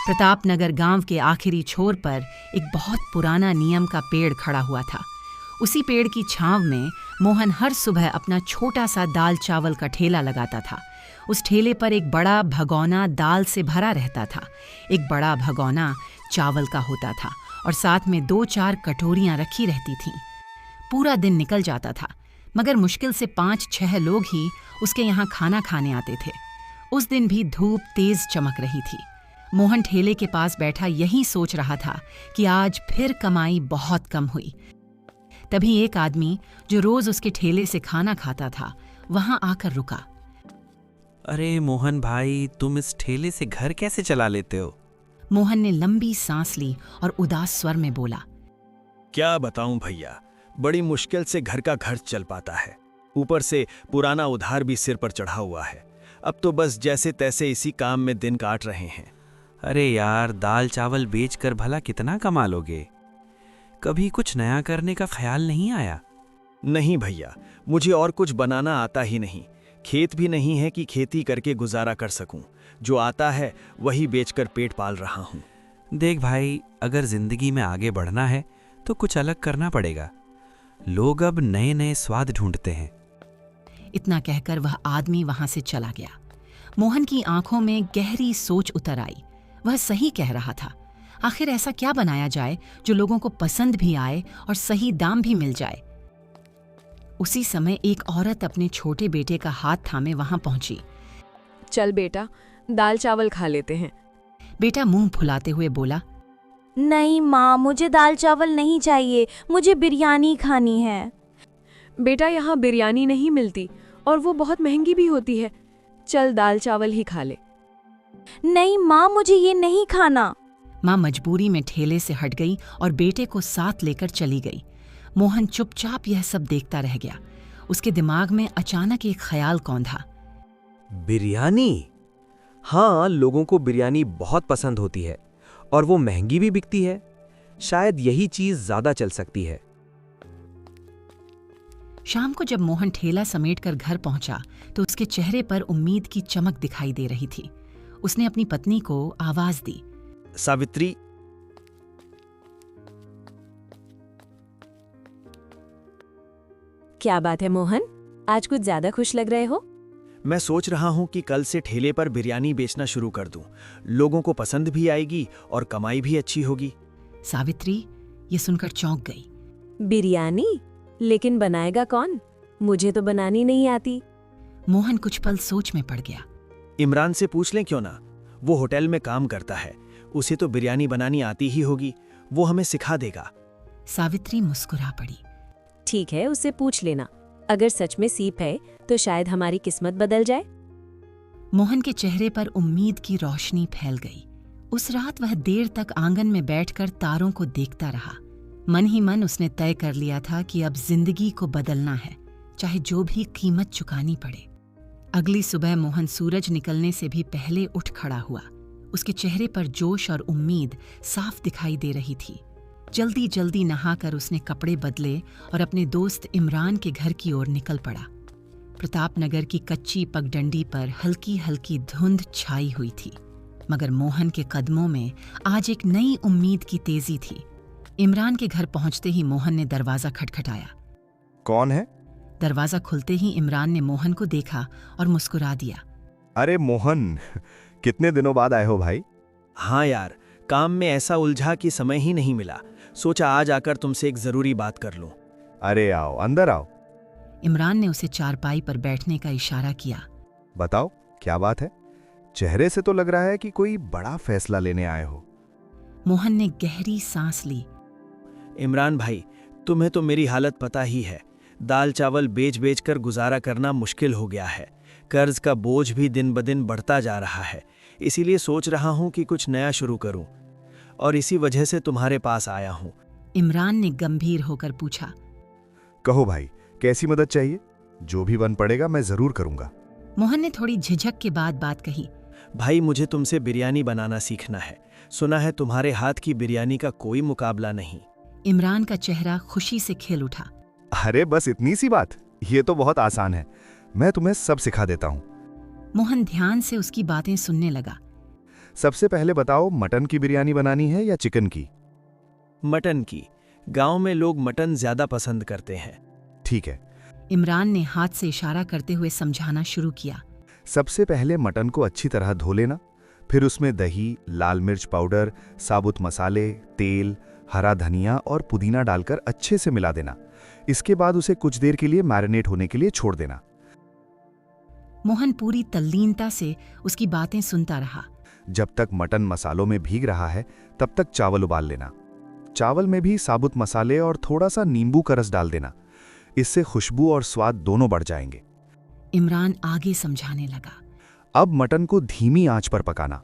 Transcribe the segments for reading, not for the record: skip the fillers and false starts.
प्रतापनगर गांव के आखिरी छोर पर एक बहुत पुराना नीम का पेड़ खड़ा हुआ था। उसी पेड़ की छांव में मोहन हर सुबह अपना छोटा सा दाल चावल का ठेला लगाता था। उस ठेले पर एक बड़ा भगोना दाल से भरा रहता था। एक बड़ा भगोना चावल का होता था और साथ में 2-4 कटोरियां रखी रहती थीं। पूरा दिन निकल जाता था, मगर मुश्किल से 5-6 लोग ही उसके यहाँ खाना खाने आते थे। उस दिन भी धूप तेज चमक रही थी। मोहन ठेले के पास बैठा यही सोच रहा था कि आज फिर कमाई बहुत कम हुई। तभी एक आदमी जो रोज उसके ठेले से खाना खाता था वहां आकर रुका। अरे मोहन भाई, तुम इस ठेले से घर कैसे चला लेते हो? मोहन ने लंबी सांस ली और उदास स्वर में बोला, क्या बताऊं भैया, बड़ी मुश्किल से घर का खर्च चल पाता है। ऊपर से पुराना उधार भी सिर पर चढ़ा हुआ है। अब तो बस जैसे तैसे इसी काम में दिन काट रहे हैं। अरे यार, दाल चावल बेचकर भला कितना कमा लोगे? कभी कुछ नया करने का ख्याल नहीं आया? नहीं भैया, मुझे और कुछ बनाना आता ही नहीं। खेत भी नहीं है कि खेती करके गुजारा कर सकूं। जो आता है वही बेचकर पेट पाल रहा हूं। देख भाई, अगर जिंदगी में आगे बढ़ना है तो कुछ अलग करना पड़ेगा। लोग अब नए नए स्वाद ढूंढते हैं। इतना कहकर वह आदमी वहां से चला गया। मोहन की आंखों में गहरी सोच उतर आई। वह सही कह रहा था। आखिर ऐसा क्या बनाया जाए जो लोगों को पसंद भी आए और सही दाम भी मिल जाए। उसी समय एक औरत अपने छोटे बेटे का हाथ थामे वहां पहुंची। चल बेटा, दाल चावल खा लेते हैं। बेटा मुंह फुलाते हुए बोला, नहीं माँ, मुझे दाल चावल नहीं चाहिए, मुझे बिरयानी खानी है। बेटा, यहाँ बिरयानी नहीं मिलती और वो बहुत महंगी भी होती है। चल दाल चावल ही खा ले। नहीं माँ, मुझे ये नहीं खाना। माँ मजबूरी में ठेले से हट गई और बेटे को साथ लेकर चली गई। मोहन चुपचाप यह सब देखता रह गया। उसके दिमाग में अचानक एक ख्याल कौंधा। बिरयानी? हाँ, लोगों को बिरयानी बहुत पसंद होती है और वो महंगी भी बिकती है। शायद यही चीज ज्यादा चल सकती है। शाम को जब मोहन ठेला समेटकर घर पहुंचा तो उसके चेहरे पर उम्मीद की चमक दिखाई दे रही थी। उसने अपनी पत्नी को आवाज दी, सावित्री। क्या बात है मोहन, आज कुछ ज्यादा खुश लग रहे हो? मैं सोच रहा हूं कि कल से ठेले पर बिरयानी बेचना शुरू कर दूं। लोगों को पसंद भी आएगी और कमाई भी अच्छी होगी। सावित्री ये सुनकर चौंक गई। बिरयानी? लेकिन बनाएगा कौन? मुझे तो बनानी नहीं आती। मोहन कुछ पल सोच में पड़ गया। इमरान से पूछ लें क्यों ना, वो होटल में काम करता है। उसे तो बिरयानी बनानी आती ही होगी, वो हमें सिखा देगा। सावित्री मुस्कुरा पड़ी। ठीक है, उससे पूछ लेना। अगर सच में सीप है तो शायद हमारी किस्मत बदल जाए। मोहन के चेहरे पर उम्मीद की रोशनी फैल गई। उस रात वह देर तक आंगन में बैठकर तारों को देखता रहा। मन ही मन उसने तय कर लिया था कि अब जिंदगी को बदलना है, चाहे जो भी कीमत चुकानी पड़े। अगली सुबह मोहन सूरज निकलने से भी पहले उठ खड़ा हुआ। उसके चेहरे पर जोश और उम्मीद साफ दिखाई दे रही थी। जल्दी जल्दी नहाकर उसने कपड़े बदले और अपने दोस्त इमरान के घर की ओर निकल पड़ा। प्रतापनगर की कच्ची पगडंडी पर हल्की हल्की धुंध छाई हुई थी, मगर मोहन के कदमों में आज एक नई उम्मीद की तेजी थी। इमरान के घर पहुंचते ही मोहन ने दरवाजा खटखटाया। कौन है? दरवाजा खुलते ही इमरान ने मोहन को देखा और मुस्कुरा दिया। अरे मोहन, कितने दिनों बाद आए हो भाई? हाँ यार, काम में ऐसा उलझा कि समय ही नहीं मिला। सोचा आज आकर तुमसे एक जरूरी बात कर लूं। अरे आओ, अंदर आओ। इमरान ने उसे चारपाई पर बैठने का इशारा किया। बताओ क्या बात है? चेहरे से तो लग रहा है कि कोई बड़ा फैसला लेने आए हो। मोहन ने गहरी सांस ली। इमरान भाई, तुम्हें तो मेरी हालत पता ही है। दाल चावल बेच बेच कर गुजारा करना मुश्किल हो गया है। कर्ज का बोझ भी दिन ब दिन बढ़ता जा रहा है। इसीलिए सोच रहा हूं कि कुछ नया शुरू करूं, और इसी वजह से तुम्हारे पास आया हूं। इमरान ने गंभीर होकर पूछा। कहो भाई, कैसी मदद चाहिए? जो भी बन पड़ेगा मैं जरूर करूंगा। मोहन ने थोड़ी झिझक के बाद बात कही। भाई, मुझे तुमसे बिरयानी बनाना सीखना है। सुना है तुम्हारे हाथ की बिरयानी का कोई मुकाबला नहीं। इमरान का चेहरा खुशी से खिल उठा। अरे बस इतनी सी बात, ये तो बहुत आसान है, मैं तुम्हें सब सिखा देता हूँ। मोहन ध्यान से उसकी बातें सुनने लगा। सबसे पहले बताओ, मटन की बिरयानी बनानी है या चिकन की? मटन की। गांव में लोग मटन ज्यादा पसंद करते हैं। ठीक है। इमरान ने हाथ से इशारा करते हुए समझाना शुरू किया। सबसे पहले मटन को अच्छी तरह धो लेना, फिर उसमें दही, लाल मिर्च पाउडर, साबुत मसाले, तेल, हरा धनिया और पुदीना डालकर अच्छे से मिला देना। इसके बाद उसे कुछ देर के लिए मैरिनेट होने के लिए छोड़ देना। मोहन पूरी तल्लीनता से उसकी बातें सुनता रहा। जब तक मटन मसालों में भीग रहा है तब तक चावल उबाल लेना। चावल में भी साबुत मसाले और थोड़ा सा नींबू का रस डाल देना। इससे खुशबू और स्वाद दोनों बढ़ जाएंगे। इमरान आगे समझाने लगा। अब मटन को धीमी आंच पर पकाना।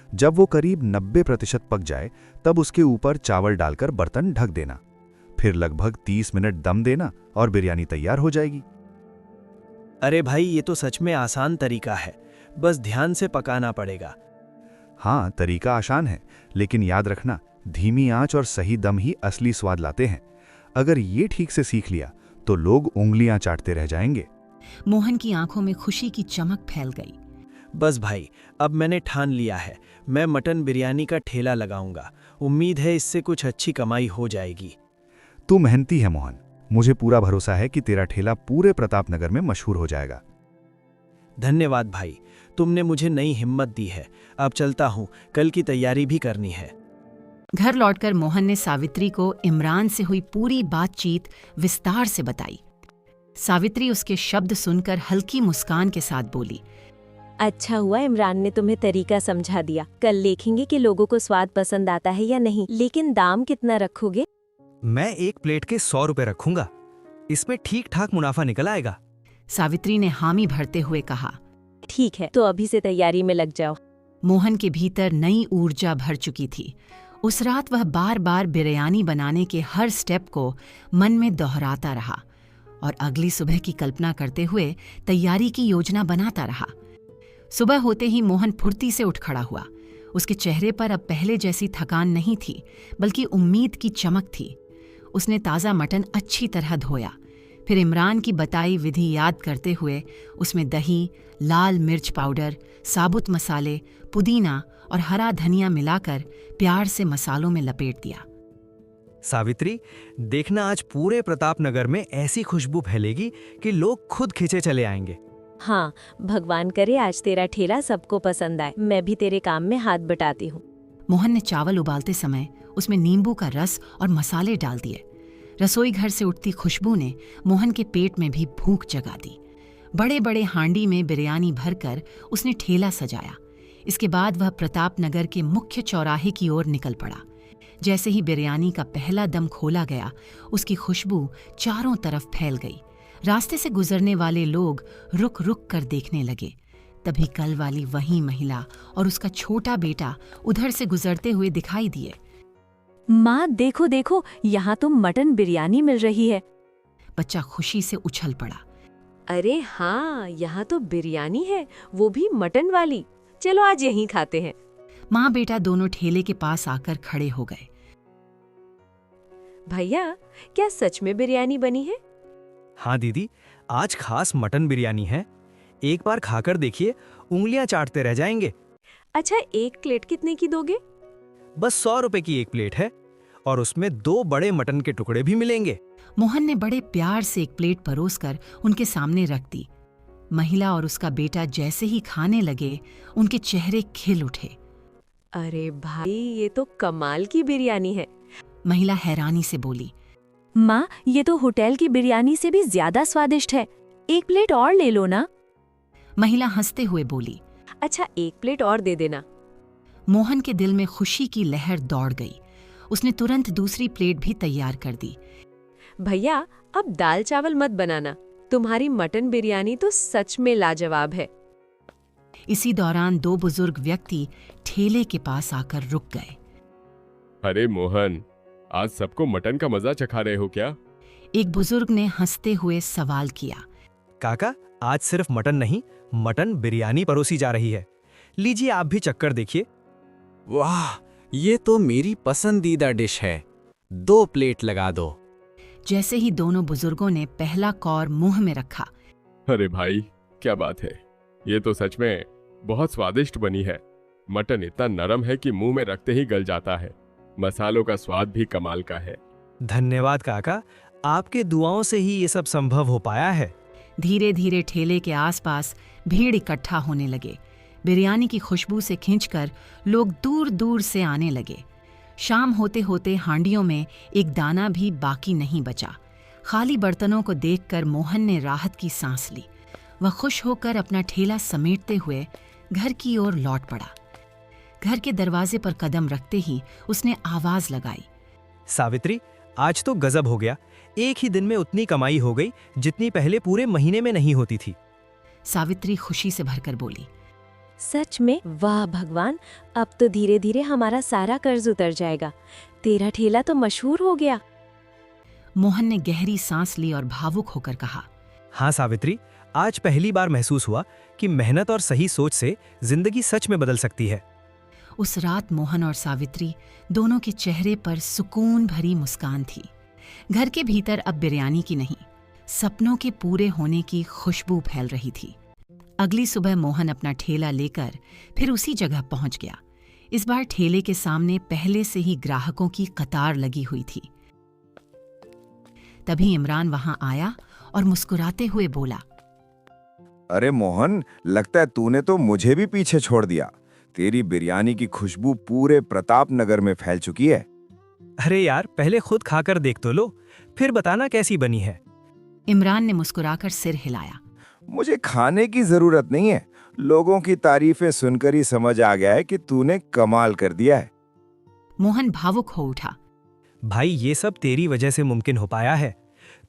जब वो करीब 90% पक जाए तब उसके ऊपर चावल डालकर बर्तन ढक देना। फिर लगभग 30 मिनट दम देना और बिरयानी तैयार हो जाएगी। अरे भाई, ये तो सच में आसान तरीका है, बस ध्यान से पकाना पड़ेगा। हाँ, तरीका आसान है, लेकिन याद रखना, धीमी आंच और सही दम ही असली स्वाद लाते हैं। अगर ये ठीक से सीख लिया तो लोग उंगलियां चाटते रह जाएंगे। मोहन की आंखों में खुशी की चमक फैल गई। बस भाई, अब मैंने ठान लिया है, मैं मटन बिरयानी का ठेला लगाऊंगा। उम्मीद है इससे कुछ अच्छी कमाई हो जाएगी। तू मेहनती है मोहन, मुझे पूरा भरोसा है कि तेरा ठेला पूरे प्रतापनगर में मशहूर हो जाएगा। धन्यवाद भाई, तुमने मुझे नई हिम्मत दी है। अब चलता हूँ, कल की तैयारी भी करनी है। घर लौटकर मोहन ने सावित्री को इमरान से हुई पूरी बातचीत विस्तार से बताई। सावित्री उसके शब्द सुनकर हल्की मुस्कान के साथ बोली, अच्छा हुआ इमरान ने तुम्हें तरीका समझा दिया। कल देखेंगे कि लोगों को स्वाद पसंद आता है या नहीं। लेकिन दाम कितना रखोगे? मैं एक प्लेट के 100 रुपए रखूंगा। इसमें ठीक ठाक मुनाफा निकल आएगा। सावित्री ने हामी भरते हुए कहा। ठीक है, तो अभी से तैयारी में लग जाओ। मोहन के भीतर नई ऊर्जा भर चुकी थी। उस रात वह बार बार बिरयानी बनाने के हर स्टेप को मन में दोहराता रहा और अगली सुबह की कल्पना करते हुए तैयारी की योजना बनाता रहा। सुबह होते ही मोहन फुर्ती से उठ खड़ा हुआ। उसके चेहरे पर अब पहले जैसी थकान नहीं थी, बल्कि उम्मीद की चमक थी। उसने ताज़ा मटन अच्छी तरह धोया, फिर इमरान की बताई विधि याद करते हुए उसमें दही, लाल मिर्च पाउडर, साबुत मसाले, पुदीना और हरा धनिया मिलाकर प्यार से मसालों में लपेट दिया। सावित्री, देखना आज पूरे प्रतापनगर में ऐसी खुशबू फैलेगी कि लोग खुद खींचे चले आएंगे। हाँ, भगवान करे आज तेरा ठेला सबको पसंद आए। मैं भी तेरे काम में हाथ बटाती हूँ। मोहन ने चावल उबालते समय उसमें नींबू का रस और मसाले डाल दिए। रसोई घर से उठती खुशबू ने मोहन के पेट में भी भूख जगा दी। बड़े बड़े हांडी में बिरयानी भरकर उसने ठेला सजाया। इसके बाद वह प्रतापनगर के मुख्य चौराहे की ओर निकल पड़ा। जैसे ही बिरयानी का पहला दम खोला गया, उसकी खुशबू चारों तरफ फैल गई। रास्ते से गुजरने वाले लोग रुक रुक कर देखने लगे। तभी कल वाली वही महिला और उसका छोटा बेटा उधर से गुजरते हुए दिखाई दिए। माँ देखो देखो, यहाँ तो मटन बिरयानी मिल रही है। बच्चा खुशी से उछल पड़ा। अरे हाँ, यहाँ तो बिरयानी है, वो भी मटन वाली। चलो आज यहीं खाते हैं। माँ बेटा दोनों ठेले के पास आकर खड़े हो गए। भैया, क्या सच में बिरयानी बनी है? हाँ दीदी, आज खास मटन बिरयानी है। एक बार खाकर देखिए, उंगलियां चाटते रह जाएंगे। अच्छा, एक प्लेट कितने की दोगे? बस 100 रुपए की एक प्लेट है और उसमें 2 बड़े मटन के टुकड़े भी मिलेंगे। मोहन ने बड़े प्यार से एक प्लेट परोसकर उनके सामने रख दी। महिला और उसका बेटा जैसे ही खाने लगे, उनके चेहरे खिल उठे। अरे भाई, ये तो कमाल की बिरयानी है। महिला हैरानी से बोली, माँ, ये तो होटल की बिरयानी से भी ज्यादा स्वादिष्ट है। एक प्लेट और ले लो ना। महिला हंसते हुए बोली। अच्छा, एक प्लेट और दे देना। मोहन के दिल में खुशी की लहर दौड़ गई। उसने तुरंत दूसरी प्लेट भी तैयार कर दी। भैया, अब दाल चावल मत बनाना। तुम्हारी मटन बिरयानी तो सच में लाजवाब है। इसी दौरान 2 बुजुर्ग व्यक्ति ठेले के पास आकर रुक गए। अरे मोहन, आज सबको मटन का मजा चखा रहे हो क्या? एक बुजुर्ग ने हंसते हुए सवाल किया। काका, आज सिर्फ मटन नहीं, मटन बिरयानी परोसी जा रही है। लीजिए, आप भी चक्कर देखिए। वाह, ये तो मेरी पसंदीदा डिश है। 2 प्लेट लगा दो। जैसे ही दोनों बुजुर्गों ने पहला कौर मुंह में रखा, अरे भाई, क्या बात है, ये तो सच में बहुत स्वादिष्ट बनी है। मटन इतना नरम है कि मुंह में रखते ही गल जाता है। मसालों का स्वाद भी कमाल का है। धन्यवाद काका, आपके दुआओं से ही ये सब संभव हो पाया है। धीरे धीरे ठेले के आसपास भीड़ इकट्ठा होने लगे। बिरयानी की खुशबू से खींचकर लोग दूर दूर से आने लगे। शाम होते होते हांडियों में एक दाना भी बाकी नहीं बचा। खाली बर्तनों को देखकर मोहन ने राहत की सांस ली। वह खुश होकर अपना ठेला समेटते हुए घर की ओर लौट पड़ा। घर के दरवाजे पर कदम रखते ही उसने आवाज लगाई, सावित्री, आज तो गजब हो गया। एक ही दिन में उतनी कमाई हो गई जितनी पहले पूरे महीने में नहीं होती थी। सावित्री खुशी से भरकर बोली, सच में वाह भगवान, अब तो धीरे धीरे हमारा सारा कर्ज उतर जाएगा। तेरा ठेला तो मशहूर हो गया। मोहन ने गहरी सांस ली और भावुक होकर कहा, हाँ सावित्री, आज पहली बार महसूस हुआ कि मेहनत और सही सोच से जिंदगी सच में बदल सकती है। उस रात मोहन और सावित्री दोनों के चेहरे पर सुकून भरी मुस्कान थी। घर के भीतर अब बिरयानी की नहीं, सपनों के पूरे होने की खुशबू फैल रही थी। अगली सुबह मोहन अपना ठेला लेकर फिर उसी जगह पहुंच गया। इस बार ठेले के सामने पहले से ही ग्राहकों की कतार लगी हुई थी। तभी इमरान वहां आया और मुस्कुराते हुए बोला, अरे मोहन, लगता है तूने तो मुझे भी पीछे छोड़ दिया। तेरी बिरयानी की खुशबू पूरे प्रताप नगर में फैल चुकी है। अरे यार, पहले खुद खाकर देख तो लो, फिर बताना कैसी बनी है। इमरान ने मुस्कुराकर सिर हिलाया। मुझे खाने की जरूरत नहीं है, लोगों की तारीफें सुनकर ही समझ आ गया है कि तूने कमाल कर दिया है। मोहन भावुक हो उठा। भाई, ये सब तेरी वजह से मुमकिन हो पाया है।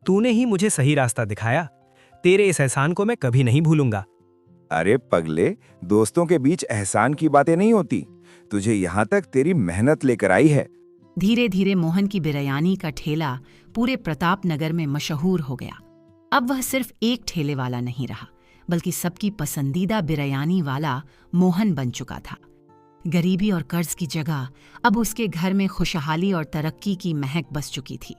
तूने ही मुझे सही रास्ता दिखाया। तेरे इस एहसान को मैं कभी नहीं भूलूंगा। अरे पगले, दोस्तों के बीच एहसान की बातें नहीं होती। तुझे यहाँ तक तेरी मेहनत लेकर आई है। धीरे धीरे मोहन की बिरयानी का ठेला पूरे प्रताप नगर में मशहूर हो गया। अब वह सिर्फ एक ठेले वाला नहीं रहा, बल्कि सबकी पसंदीदा बिरयानी वाला मोहन बन चुका था। गरीबी और कर्ज की जगह अब उसके घर में खुशहाली और तरक्की की महक बस चुकी थी।